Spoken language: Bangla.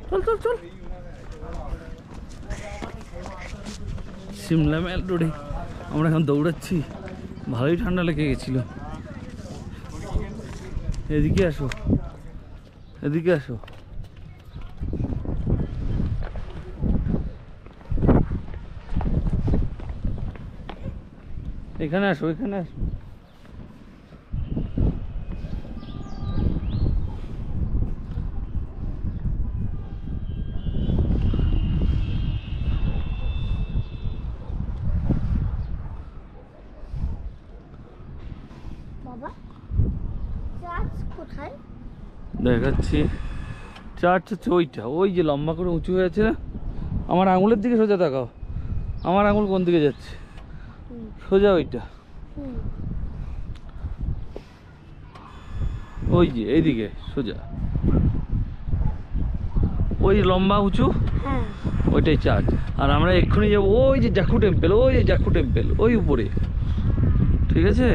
চল চল চল। সিমলা মেল রোডে আমরা এখন দৌড়াচ্ছি, ভালোই ঠান্ডা লেগে গেছিল। এদিকে আসো, এদিকে আসো। এখানে আসো, এখানে আসো। বাবা চার্চ কোথায়? দেখাচ্ছি, চার্চ হচ্ছে ওইটা, ওই যে লম্বা করে উঁচু হয়ে আছে না। আমার আঙুলের দিকে সোজা তাকাও, আমার আঙুল কোন দিকে যাচ্ছে? সোজা ওইটা, ওই যে এইদিকে সোজা, ওই লম্বা উঁচু, হ্যাঁ ওইটাই চার্চ। আর আমরা এক্ষুনি যাবো ওই যে জাকু টেম্পেল, ওই যে জাকু টেম্পেল ওই উপরে, ঠিক আছে।